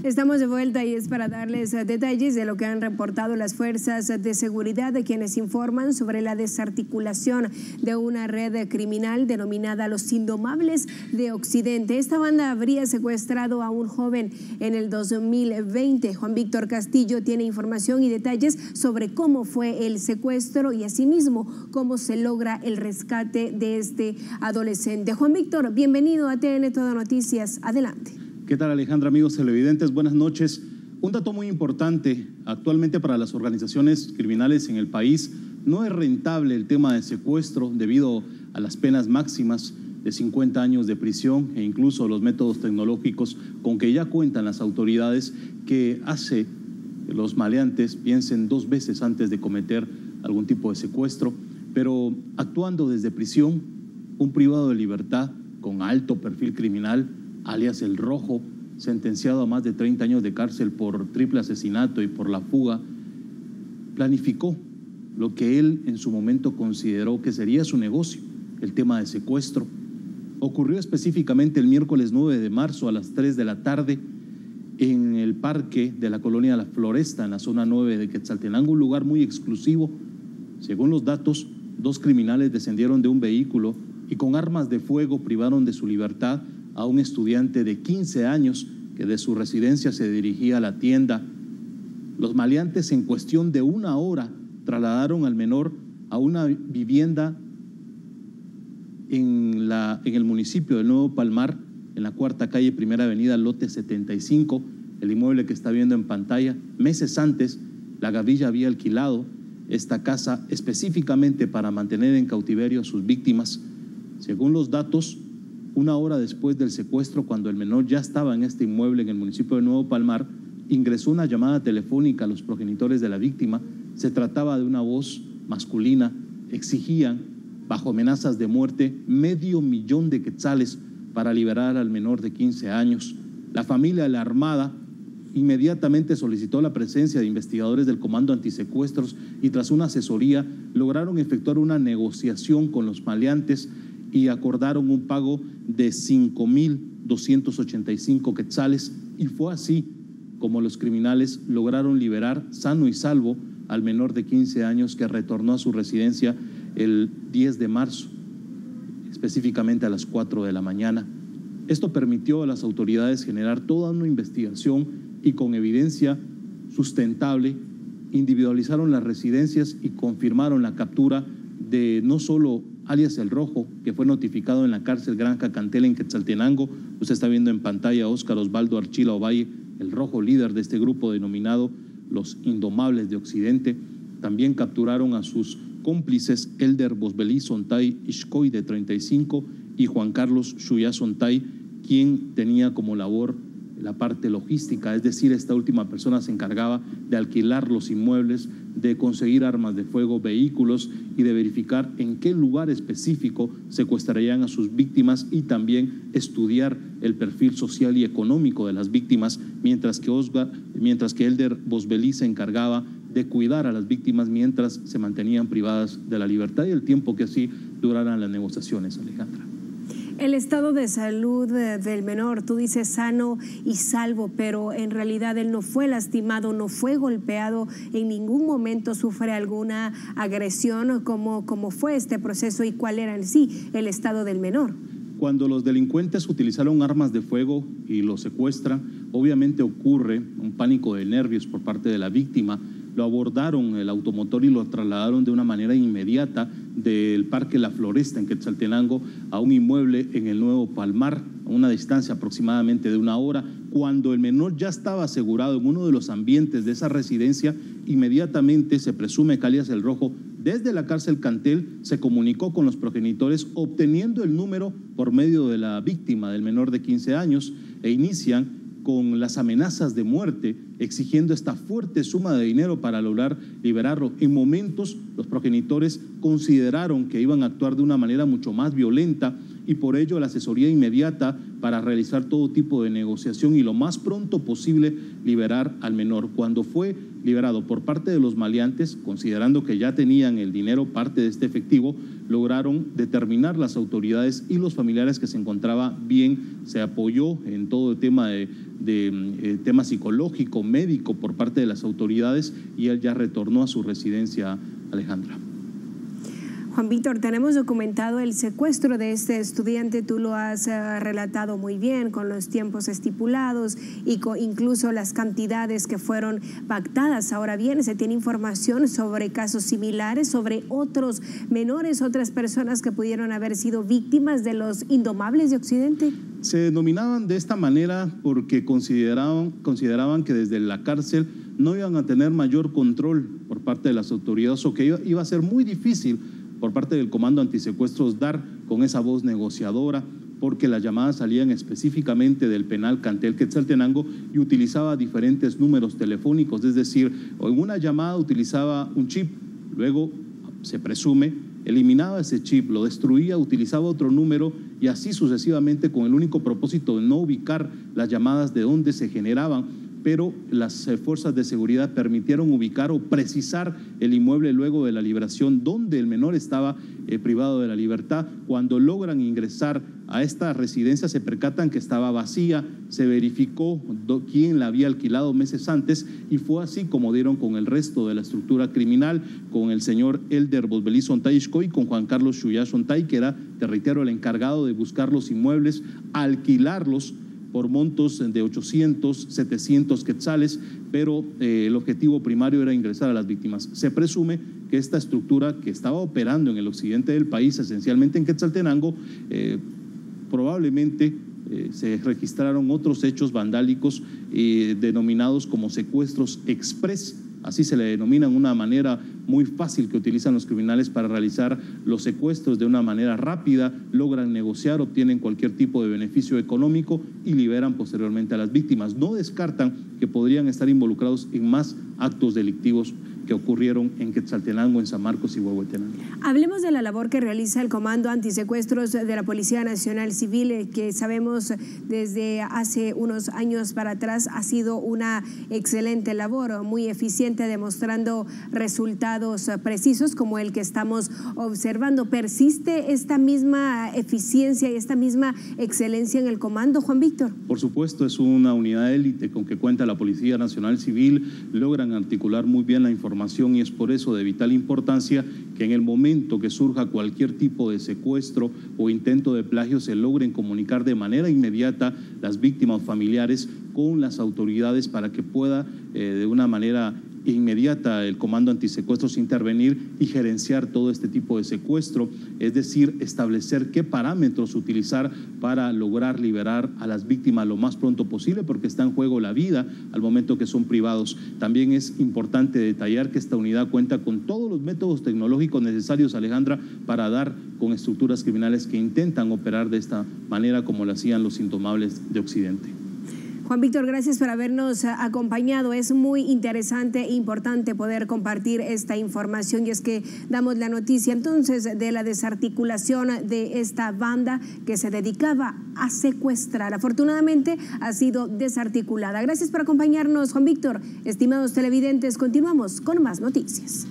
Estamos de vuelta y es para darles detalles de lo que han reportado las fuerzas de seguridad, de quienes informan sobre la desarticulación de una red criminal denominada Los Indomables de Occidente. Esta banda habría secuestrado a un joven en el 2020. Juan Víctor Castillo tiene información y detalles sobre cómo fue el secuestro y asimismo cómo se logra el rescate de este adolescente. Juan Víctor, bienvenido a TN Todo Noticias. Adelante. ¿Qué tal, Alejandra? Amigos televidentes, buenas noches. Un dato muy importante, actualmente para las organizaciones criminales en el país, no es rentable el tema de secuestro debido a las penas máximas de 50 años de prisión e incluso los métodos tecnológicos con que ya cuentan las autoridades, que hace que los maleantes piensen dos veces antes de cometer algún tipo de secuestro. Pero actuando desde prisión, un privado de libertad con alto perfil criminal, alias El Rojo, sentenciado a más de 30 años de cárcel por triple asesinato y por la fuga, planificó lo que él en su momento consideró que sería su negocio, el tema de secuestro. Ocurrió específicamente el miércoles 9 de marzo a las 3 de la tarde en el parque de la colonia La Floresta, en la zona 9 de Quetzaltenango, un lugar muy exclusivo. Según los datos, dos criminales descendieron de un vehículo y con armas de fuego privaron de su libertad a un estudiante de 15 años que de su residencia se dirigía a la tienda. Los maleantes en cuestión de una hora trasladaron al menor a una vivienda en el municipio de Nuevo Palmar, en la Cuarta Calle, Primera Avenida, lote 75, el inmueble que está viendo en pantalla. Meses antes, la gavilla había alquilado esta casa específicamente para mantener en cautiverio a sus víctimas. Según los datos, una hora después del secuestro, cuando el menor ya estaba en este inmueble en el municipio de Nuevo Palmar, ingresó una llamada telefónica a los progenitores de la víctima. Se trataba de una voz masculina. Exigían, bajo amenazas de muerte, $500,000 de quetzales para liberar al menor de 15 años. La familia alarmada inmediatamente solicitó la presencia de investigadores del Comando Antisecuestros y tras una asesoría lograron efectuar una negociación con los maleantes y acordaron un pago de 5,285 quetzales, y fue así como los criminales lograron liberar sano y salvo al menor de 15 años, que retornó a su residencia el 10 de marzo, específicamente a las 4 de la mañana. Esto permitió a las autoridades generar toda una investigación y con evidencia sustentable individualizaron las residencias y confirmaron la captura de no solo alias El Rojo, que fue notificado en la cárcel Granja Cantela en Quetzaltenango. Usted está viendo en pantalla a Óscar Osvaldo Archila Ovalle, El Rojo, líder de este grupo denominado Los Indomables de Occidente. También capturaron a sus cómplices Elder Bosbelí Sontay Ishkoy, de 35, y Juan Carlos Chuyá Sontay, quien tenía como labor la parte logística, es decir, esta última persona se encargaba de alquilar los inmuebles, de conseguir armas de fuego, vehículos y de verificar en qué lugar específico secuestrarían a sus víctimas y también estudiar el perfil social y económico de las víctimas, mientras que Elder Bosbelí se encargaba de cuidar a las víctimas mientras se mantenían privadas de la libertad y el tiempo que así duraran las negociaciones, Alejandra. El estado de salud del menor, tú dices sano y salvo, pero en realidad él no fue lastimado, no fue golpeado, en ningún momento sufre alguna agresión. ¿Cómo fue este proceso y cuál era en sí el estado del menor? Cuando los delincuentes utilizaron armas de fuego y lo secuestran, obviamente ocurre un pánico de nervios por parte de la víctima. Lo abordaron el automotor y lo trasladaron de una manera inmediata del Parque La Floresta en Quetzaltenango a un inmueble en el Nuevo Palmar, a una distancia aproximadamente de una hora. Cuando el menor ya estaba asegurado en uno de los ambientes de esa residencia, inmediatamente se presume que alias El Rojo, desde la cárcel Cantel, se comunicó con los progenitores obteniendo el número por medio de la víctima del menor de 15 años e inician con las amenazas de muerte, exigiendo esta fuerte suma de dinero para lograr liberarlo. En momentos, los progenitores consideraron que iban a actuar de una manera mucho más violenta y por ello la asesoría inmediata para realizar todo tipo de negociación y lo más pronto posible liberar al menor. Cuando fue liberado por parte de los maleantes, considerando que ya tenían el dinero, parte de este efectivo, lograron determinar las autoridades y los familiares que se encontraba bien. Se apoyó en todo el tema tema psicológico, médico por parte de las autoridades y él ya retornó a su residencia, Alejandra. Juan Víctor, tenemos documentado el secuestro de este estudiante, tú lo has relatado muy bien, con los tiempos estipulados y con incluso las cantidades que fueron pactadas. Ahora bien, ¿se tiene información sobre casos similares, sobre otros menores, otras personas que pudieron haber sido víctimas de los indomables de Occidente? Se denominaban de esta manera porque consideraban que desde la cárcel no iban a tener mayor control por parte de las autoridades o que iba a ser muy difícil por parte del Comando Antisecuestros dar con esa voz negociadora, porque las llamadas salían específicamente del penal Cantel Quetzaltenango y utilizaba diferentes números telefónicos, es decir, en una llamada utilizaba un chip, luego se presume eliminaba ese chip, lo destruía, utilizaba otro número y así sucesivamente, con el único propósito de no ubicar las llamadas de donde se generaban, pero las fuerzas de seguridad permitieron ubicar o precisar el inmueble luego de la liberación donde el menor estaba privado de la libertad. Cuando logran ingresar a esta residencia se percatan que estaba vacía, se verificó quién la había alquilado meses antes y fue así como dieron con el resto de la estructura criminal, con el señor Elder Bosbelí Sontay y con Juan Carlos Chuyá Sontay, que era, te reitero, el encargado de buscar los inmuebles, alquilarlos por montos de 800, 700 quetzales, pero el objetivo primario era ingresar a las víctimas. Se presume que esta estructura que estaba operando en el occidente del país, esencialmente en Quetzaltenango, probablemente se registraron otros hechos vandálicos denominados como secuestros express. Así se le denomina una manera muy fácil que utilizan los criminales para realizar los secuestros de una manera rápida, logran negociar, obtienen cualquier tipo de beneficio económico y liberan posteriormente a las víctimas. No descartan que podrían estar involucrados en más actos delictivos que ocurrieron en Quetzaltenango, en San Marcos y Huehuetenango. Hablemos de la labor que realiza el Comando Antisecuestros de la Policía Nacional Civil, que sabemos desde hace unos años para atrás ha sido una excelente labor, muy eficiente, demostrando resultados precisos como el que estamos observando. ¿Persiste esta misma eficiencia y esta misma excelencia en el comando, Juan Víctor? Por supuesto, es una unidad élite con que cuenta la Policía Nacional Civil, logran articular muy bien la información y es por eso de vital importancia que en el momento que surja cualquier tipo de secuestro o intento de plagio se logren comunicar de manera inmediata las víctimas familiares con las autoridades para que pueda de una manera inmediata el Comando Antisecuestros intervenir y gerenciar todo este tipo de secuestro, es decir, establecer qué parámetros utilizar para lograr liberar a las víctimas lo más pronto posible, porque está en juego la vida al momento que son privados. También es importante detallar que esta unidad cuenta con todos los métodos tecnológicos necesarios, Alejandra, para dar con estructuras criminales que intentan operar de esta manera como lo hacían los indomables de Occidente. Juan Víctor, gracias por habernos acompañado. Es muy interesante e importante poder compartir esta información y es que damos la noticia entonces de la desarticulación de esta banda que se dedicaba a secuestrar. Afortunadamente ha sido desarticulada. Gracias por acompañarnos, Juan Víctor. Estimados televidentes, continuamos con más noticias.